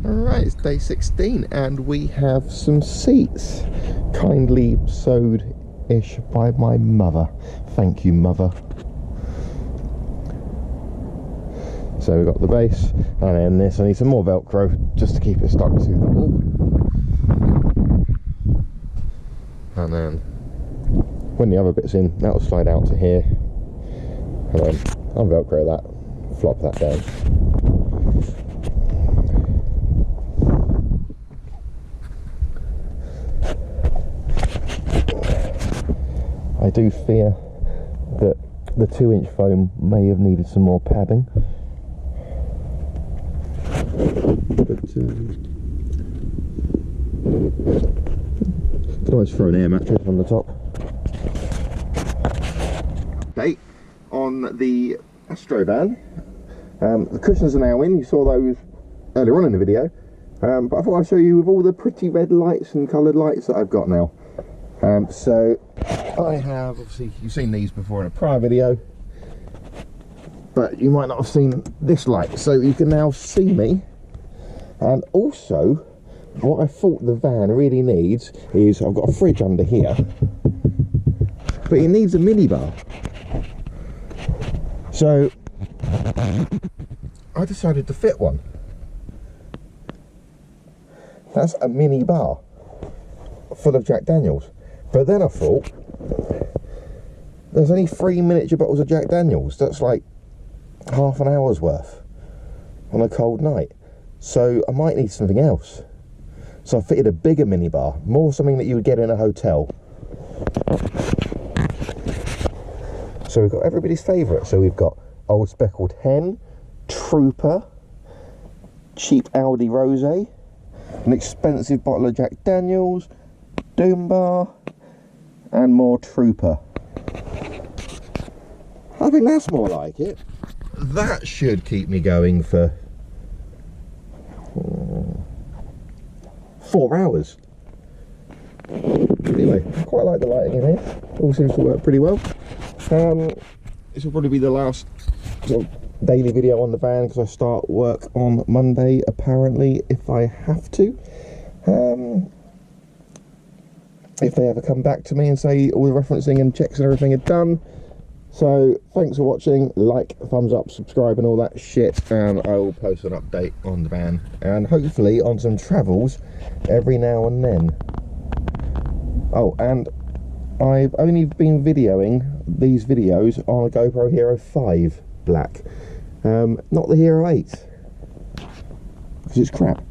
Alright, it's day 16 and we have some seats, kindly sewed-ish by my mother. Thank you, mother. So we've got the base, and then this, I need some more velcro just to keep it stuck to the wall. And then when the other bit's in, that'll slide out to here. And then I'll velcro that, flop that down. I do fear that the 2-inch foam may have needed some more padding, but can always throw an air mattress on the top. Okay, on the Astro van, the cushions are now in. You saw those earlier on in the video, but I thought I'd show you with all the pretty red lights and coloured lights that I've got now. So I have, obviously you've seen these before in a prior video, but you might not have seen this light, so you can now see me. And also what I thought the van really needs is, I've got a fridge under here, but it needs a minibar. So I decided to fit one. That's a mini bar full of Jack Daniels. But then I thought, there's only 3 miniature bottles of Jack Daniels. That's like half an hour's worth on a cold night. So I might need something else. So I fitted a bigger minibar, more something that you would get in a hotel. So we've got everybody's favourite. So we've got Old Speckled Hen, Trooper, cheap Aldi Rosé, an expensive bottle of Jack Daniels, Doom Bar, and more Trooper. I think that's more like it. That should keep me going for 4 hours. Anyway, I quite like the lighting in here. All seems to work pretty well. This will probably be the last sort of daily video on the van, because I start work on Monday apparently, if I have to. If they ever come back to me and say all the referencing and checks and everything are done. So thanks for watching, like, thumbs up, subscribe and all that shit, and I will post an update on the van and hopefully on some travels every now and then. Oh, and I've only been videoing these videos on a GoPro Hero 5 Black, not the Hero 8, because it's crap.